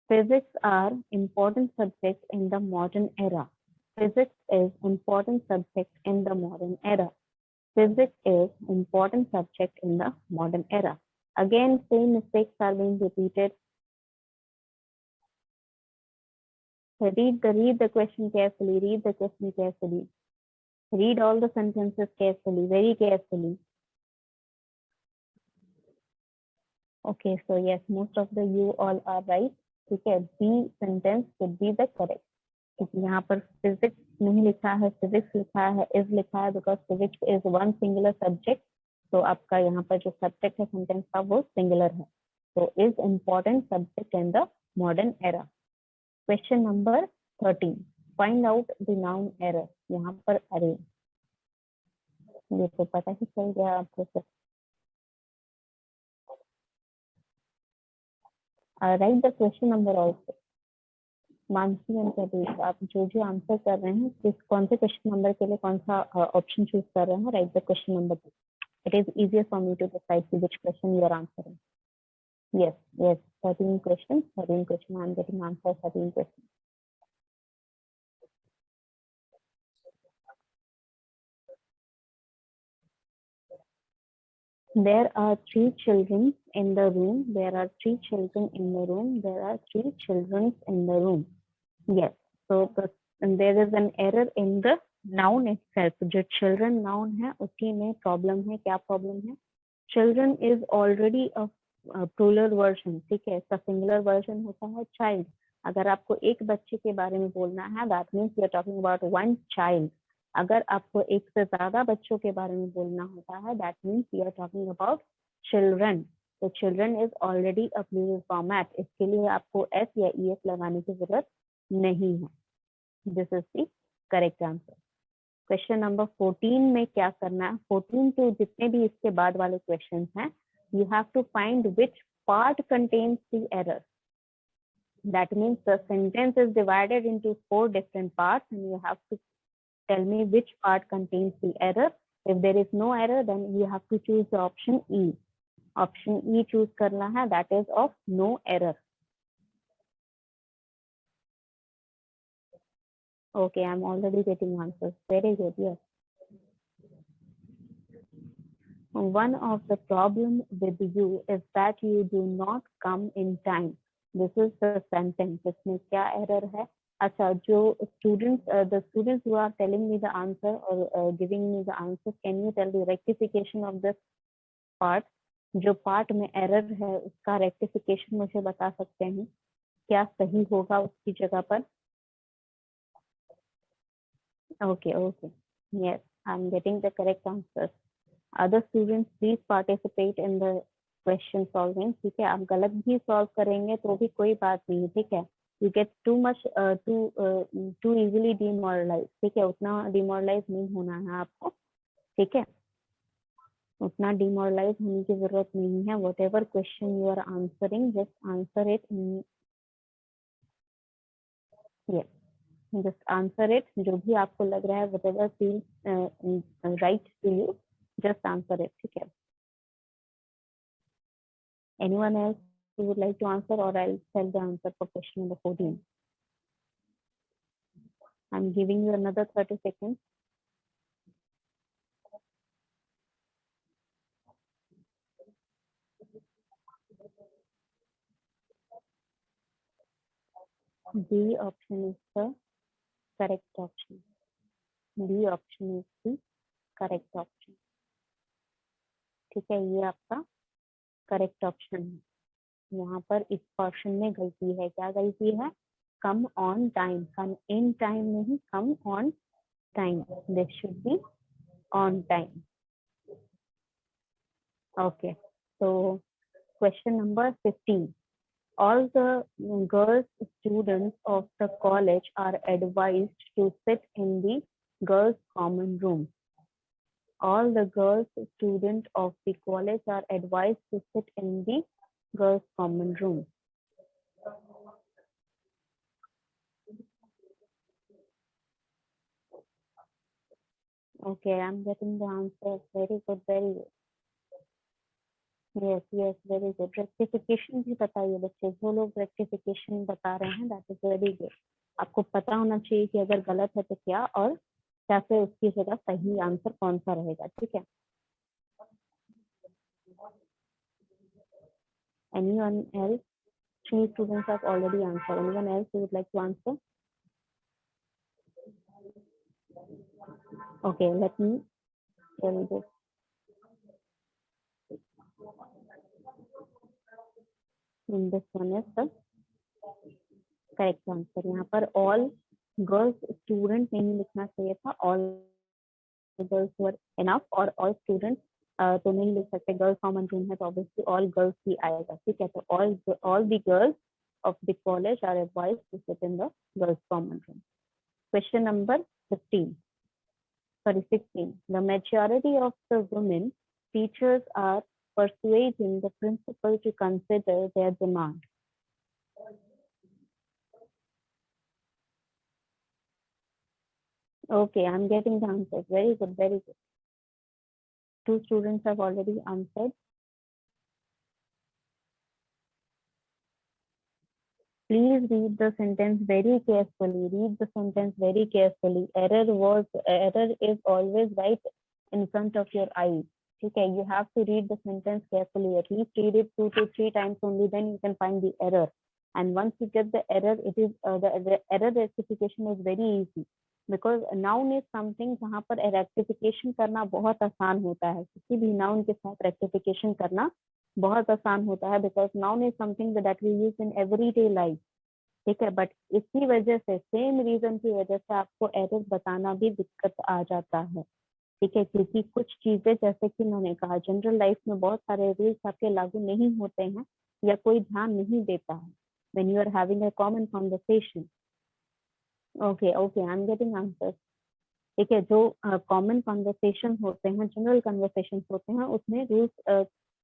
Speaker 1: Physics are important subject in the modern era. Physics is important subject in the modern era. Physics is important subject in the modern era. Again, same mistakes are being repeated. Read the question carefully. Read the question carefully. Read all the sentences carefully, very carefully. Okay, so yes, most of the you all are right. ठीक है, B sentence would be the correct. क्योंकि यहाँ पर physics नहीं लिखा है, physics लिखा है, is लिखा है because physics is one singular subject. तो आपका यहाँ पर जो subject है sentence का वो singular है. So is important subject in the modern era. Question number 13. Find out the noun error. यहाँ पर array. ये तो पता ही चल गया आपको sir. Write the question number also. Mansi and Pradeep, आप जो जो आंसर कर रहे हैं किस कौन से क्वेश्चन नंबर के लिए कौन सा ऑप्शन चूज कर रहे हैं, write the question number. It is easier for me to decide which question you are answering. Yes yes, 13 question I am getting answer 13 question. There are 3 children in the room. There are 3 children in the room. There are 3 children in the room. Yes. So there is an error in the noun itself. जो children noun है उसी में problem है. क्या problem है? Children is already a plural version. ठीक है, इसका singular version होता है child. अगर आपको एक बच्चे के बारे में बोलना है, that means you are talking about one child. अगर आपको एक से ज्यादा बच्चों के बारे में बोलना होता है, that means you are talking about children. तो children is already a plural format. इसके लिए आपको s या es लगाने की जरूरत नहीं है. This is the correct answer. Question number 14 में क्या करना है? 14 to जितने भी इसके बाद वाले questions हैं, you have to find which part contains the error. That means the sentence is divided into 4 different parts and you have to tell me which part contains the error. If there is no error, then you have to choose the option E. Option E choose करना है, that is of no error. Okay, I'm already getting answers. Very good, yes. One of the problem with you is that you do not come in time. This is the sentence. इसमें क्या error है? अच्छा, जो students, the students who are telling me the answer or giving me the answer, can you tell the rectification of this part? जो part में error है उसका rectification मुझे बता सकते हैं? क्या सही होगा उसकी जगह पर? Okay, okay. Yes, I'm getting the correct answers. Other students, please participate in the question solving. ठीक है, आप गलत भी solve करेंगे तो भी कोई बात नहीं, ठीक है. You get too much too easily demoralize, ठीक है, उतना डिमोरलाइज नहीं होना है आपको, ठीक है, उतना डिमोरलाइज होने की जरूरत नहीं है। Whatever question you are answering, just answer it, just answer it, जो भी आपको लग रहा है, whatever feel right to you, just answer it, ठीक है। Anyone else who would like to answer, or I'll tell the answer for question number 14. I'm giving you another 30 seconds. B option is the correct option. B option is the correct option. ठीक है, ये आपका correct option है। यहाँ पर इस portion में गलती है, क्या गलती है? Come on time, come in time नहीं, come on time, this should be on time. Okay, so question number 15. All the girls students of the college are advised to sit in the girls common room. All the girls students of the college are advised to sit in the girls common room. Okay, I'm getting the answer. Very good, very good. Yes, yes, very good. Rectification भी बताइए बच्चे, जो लोग rectification बता रहे हैं, that is very good. आपको पता होना चाहिए कि अगर गलत है तो क्या, और कैसे उसकी जगह सही आंसर कौन सा रहेगा, ठीक है। Anyone else? 3 students have already answered. Anyone else who would like to answer? Okay, let me tell this. In this one is the correct answer. यहाँ पर all girls student नहीं लिखना चाहिए था, all girls were enough, और all students तो नहीं लिख सकते, गर्ल्स कॉमन रूम है तो ऑब्वियसली ऑल गर्ल्स ही आएगा, ठीक है। तो all the girls of the college are advised to sit in the girls common room. Question number 16. The majority of the women teachers are persuading the principal to consider their demand. Okay, I'm getting the answer. Very good, very good. 2 students have already answered. Please read the sentence very carefully. Read the sentence very carefully. Error is always right in front of your eyes. Okay, you have to read the sentence carefully. At least read it 2 to 3 times only, then you can find the error. And once you get the error, it is the error rectification is very easy. Because noun is something जहाँ पर rectification करना बहुत आसान होता है, किसी भी noun के साथ rectification करना बहुत आसान होता है, because noun is something that we use in everyday life, ठीक है। बट इसी वजह से, सेम रीजन की वजह से आपको एरर बताना भी दिक्कत आ जाता है, ठीक है, क्योंकि कुछ चीजें जैसे कि मैंने कहा, जनरल लाइफ में बहुत सारे रूल्स आपके लागू नहीं होते हैं या कोई ध्यान नहीं देता है when you are having a common conversation. Okay, okay, I'm getting answers. ठीक है, जो कॉमन कॉन्वर्सेशन होते हैं, जनरल कन्वर्सेशन होते हैं, उसमें रूल्स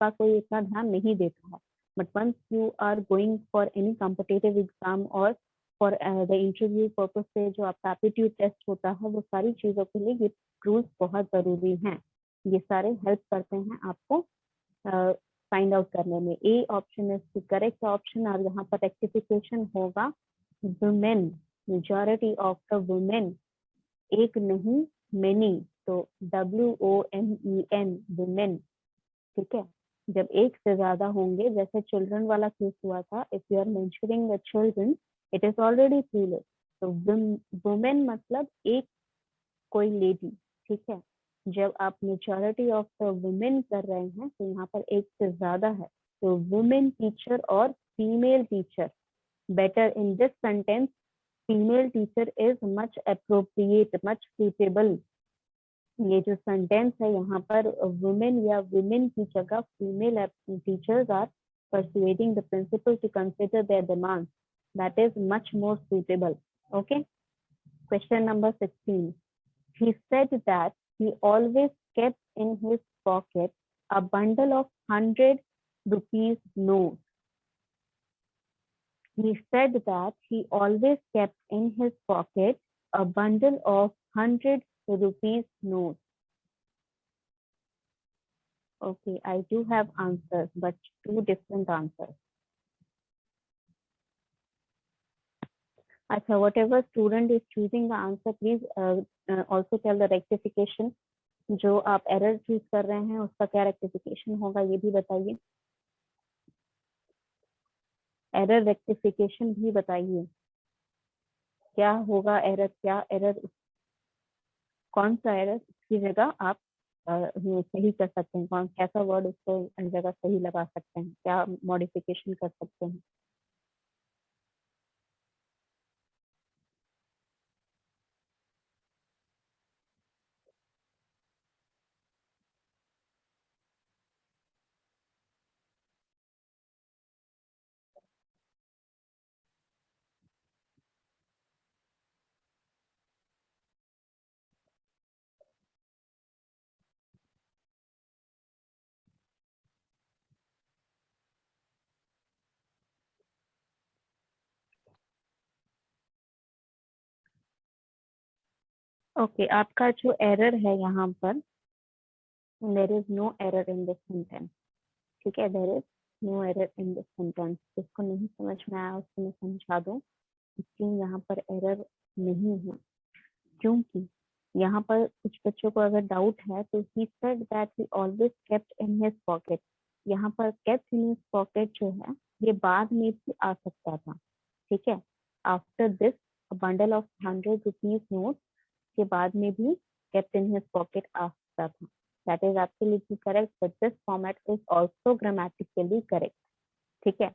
Speaker 1: का कोई इतना ध्यान नहीं देता है। But once you are going for any competitive exam और फॉर द इंटरव्यू पर्पज से जो आपका एप्टीट्यूड टेस्ट होता है, वो सारी चीजों के लिए ये रूल्स बहुत जरूरी हैं। ये सारे हेल्प करते हैं आपको फाइंड आउट करने में। A option is correct option, और यहाँ पर रेक्टिफिकेशन होगा women, majority of the women, एक नहीं मेनी, तो WOMEN वुमेन, ठीक है। जब एक से ज्यादा होंगे, जैसे चिल्ड्रन वाला केस हुआ था, if you are mentioning the children, it is already plural, तो वुमेन मतलब एक कोई लेडी, ठीक है। जब आप मेजॉरिटी ऑफ द वुमेन कर रहे हैं तो यहाँ पर एक से ज्यादा है, तो वुमेन टीचर और female teacher, better in this sentence female teacher is much appropriate, much suitable. ये जो सेंटेंस है यहाँ पर वुमेन या वुमेन की जगह female teachers are persuading the principal to consider their demands. That is much more suitable. Okay. Question number 16. He said that he always kept in his pocket a bundle of 100 rupees notes. He said that he always kept in his pocket a bundle of 100 rupees notes. Okay, I do have answers, but two different answers. अच्छा, whatever student is choosing the answer, please also tell the rectification. जो आप error choose कर रहे हैं उसका क्या rectification होगा ये भी बताइए. एरर रेक्टिफिकेशन भी बताइए. क्या होगा एरर, क्या एरर, कौन सा एरर इसकी जगह आप सही कर सकते हैं, कौन कैसा वर्ड उसको जगह सही लगा सकते हैं, क्या मॉडिफिकेशन कर सकते हैं. ओके, आपका जो एरर है यहाँ पर, there is no error in this sentence. ठीक है, there is no error in this sentence. जिसको नहीं समझ में आया उसको मैं समझा दूं. इसलिए यहाँ पर एरर नहीं है, क्योंकि यहाँ पर कुछ बच्चों को अगर डाउट है तो he said that he always kept in his pocket. यहाँ पर केप्ट इन हिज पॉकेट जो है ये बाद में भी आ सकता था. ठीक है, after this bundle of 100 rupees note के बाद में भी केप्ट इन हिज पॉकेट आ सकता था. That is absolutely correct, but this format is also grammatically correct. ठीक है.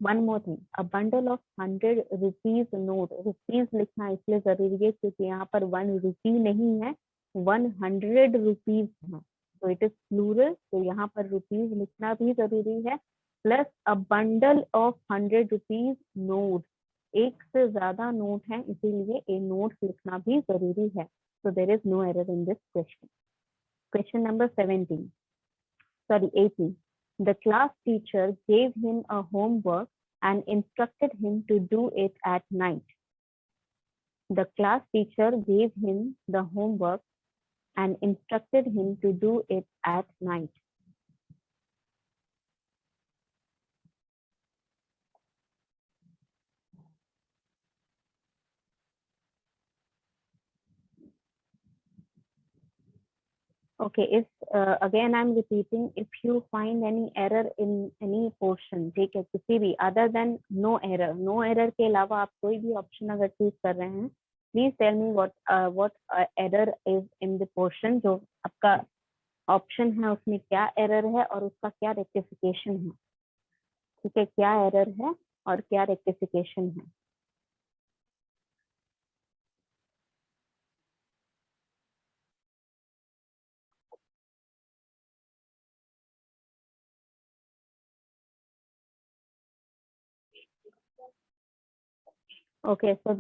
Speaker 1: One more thing, a bundle of 100 rupees note. Rupees लिखना इसलिए जरूरी है क्योंकि यहाँ पर 1 रुपी नहीं है, 100 रुपीज है, तो इट इज प्लूरल, तो यहाँ पर रुपीज लिखना भी जरूरी है. Plus a bundle of 100 rupees note, एक से ज्यादा नोट है इसीलिए ए नोट लिखना भी जरूरी है. So there is no error in this question. Question number 18. The class teacher gave him a homework and instructed him to do it at night. The class teacher gave him the homework and instructed him to do it at night. Okay, if again I'm repeating, if you find any error in any portion, ठीक है, किसी भी other than no error के अलावा आप कोई भी option अगर चूज कर रहे हैं, please tell me what error is in the portion. जो आपका ऑप्शन है उसमें क्या एरर है और उसका क्या रेक्टिफिकेशन है. ठीक है, क्या एरर है और क्या रेक्टिफिकेशन है. Okay, so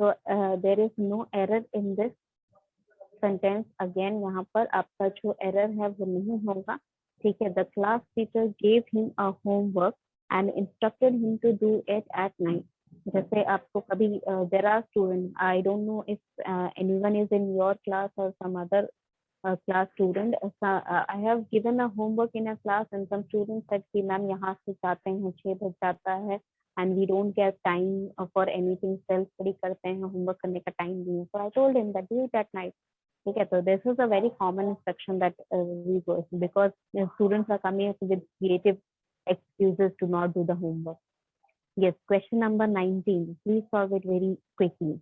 Speaker 1: there is no error in this sentence. Again यहाँ पर आपका जो error है वो नहीं होगा. ठीक है, the class teacher gave him a homework and instructed him to do it at night. जैसे आपको कभी there are students, I don't know if anyone is in your class or some other class student. I have given a homework in a class and some students said कि ma'am यहाँ से जाते हैं 6 बज जाता है and we don't get time for anything, self study करते हैं, homework करने का time नहीं है. So I told him that do it at night. ठीक है, so this is a very common instruction that we go because students are coming up with creative excuses to not do the homework. Yes, question number 19. Please solve it very quickly.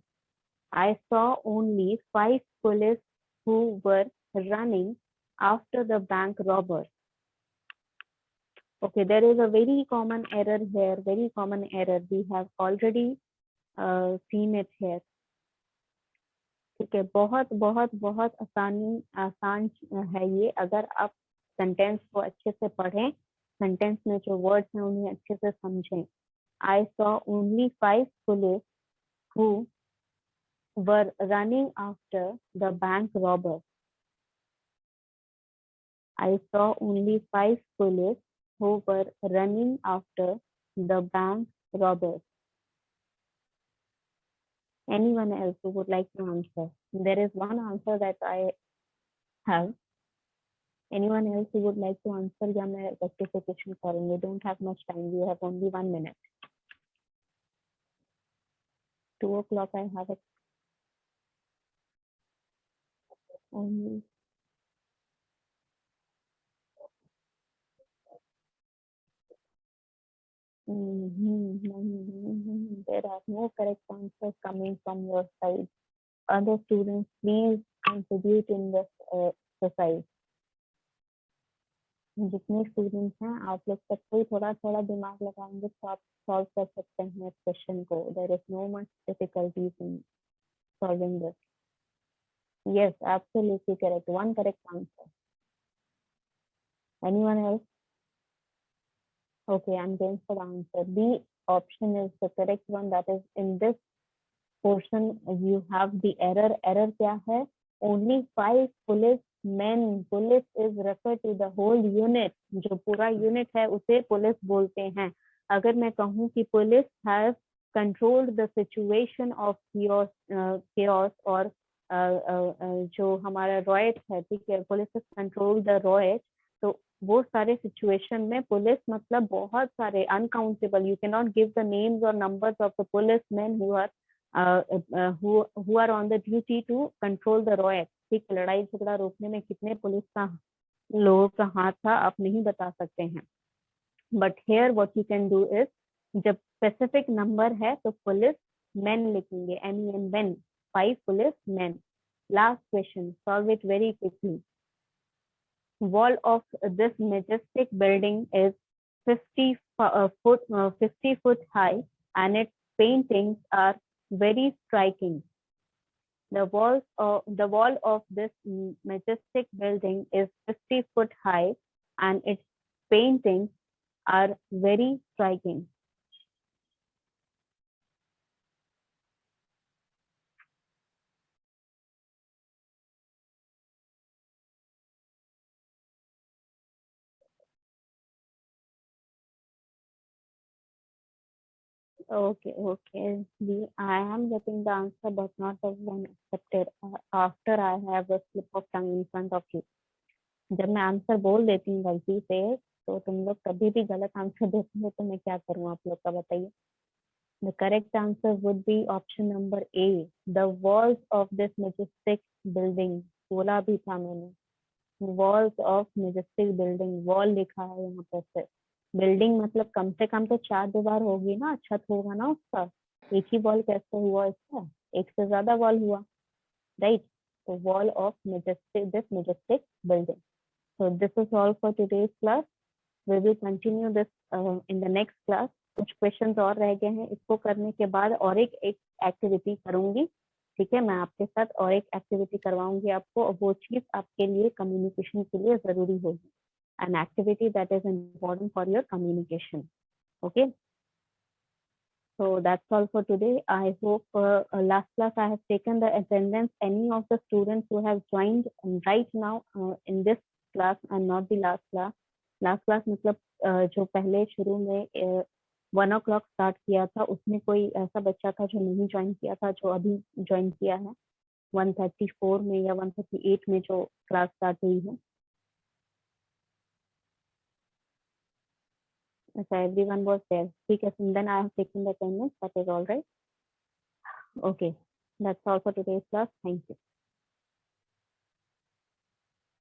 Speaker 1: I saw only 5 police who were running after the bank robbers. Okay, there is a very common error here, very common error. We have already seen it here. ठीक है, बहुत बहुत बहुत आसान है ये. अगर आप सेंटेंस को अच्छे से पढ़ें, सेंटेंस में जो वर्ड्स हैं उन्हें अच्छे से समझें. I saw only 5 police who were running after the bank robbers. I saw only 5 police who were running after the bank robbers. Anyone else who would like to answer? There is one answer that I have. Anyone else who would like to answer? या मैं rectification करूँगी. Don't have much time. We have only 1 minute. 2 o'clock I have it. Only. There are no correct answers coming from your side. Other students, please contribute in this exercise. जितने students हैं आप लोग सब कोई थोड़ा थोड़ा दिमाग लगाएंगे तो आप सॉल्व कर सकते हैं इस क्वेश्चन को. There is no much difficulties in solving this. Yes, absolutely correct. One correct answer. Anyone else? Okay, I'm going for the answer. B option is the correct one. That is in this portion you have the error. Error क्या है? Only 5 police men. Police is referred to the whole unit. जो पूरा unit है उसे police बोलते हैं. अगर मैं कहूँ कि police has controlled the situation of chaos और जो हमारा riot है, ठीक है, police has controlled the riot, तो वो सारे सिचुएशन में पुलिस मतलब बहुत सारे uncountable. You can not give the names और numbers of the police man who are on the duty to control the riot. ठीक है, लड़ाई झगड़ा रोकने में कितने पुलिस का लोगों का हाथ था आप नहीं बता सकते हैं. But here what you can do is, जब स्पेसिफिक नंबर है तो पुलिस मैन लिखेंगे, MEN men. 5 police men. Last question, solve it very quickly. Wall of this majestic building is 50 foot high and its paintings are very striking. The wall of this majestic building is 50 foot high and its paintings are very striking. Okay. I am getting the answer, but not the one accepted. After I have a slip of tongue in front of you. जब मैं answer बोल देती हूँ गलती से तो तुम लोग कभी भी गलत आंसर देते हो तो मैं क्या करूँ आप लोग का बताइए. The correct answer would be option number A. The walls of this majestic building. बोला भी था मैंने. Walls of majestic building. Wall लिखा है यहाँ पर से. बिल्डिंग मतलब कम से कम तो 4 दीवार होगी ना, छत होगा ना उसका. एक ही वॉल कैसे हुआ इसका? एक से ज्यादा वॉल हुआ, राइट? तो wall of this majestic building. So this is all for today's class. We will continue this in the next class. कुछ क्वेश्चंस और रह गए हैं, इसको करने के बाद और एक एक्टिविटी करूंगी. ठीक है, मैं आपके साथ और एक एक्टिविटी करवाऊंगी आपको, और वो चीज आपके लिए कम्युनिकेशन के लिए जरूरी होगी. An activity that is important for your communication. Okay. So that's all for today. I hope last class I have taken the attendance. Any of the students who have joined right now in this class and not the last class. Last class मतलब जो पहले शुरू में 1 o'clock start किया था, उसमें कोई ऐसा बच्चा था जो नहीं ज्वाइन किया था, जो अभी ज्वाइन किया है 134 में या 138 में जो क्लास स्टार्ट हुई है. So everyone was there. ठीक है, then I have taken the attendance. That is all right. Okay, that's all for today's class. Thank you.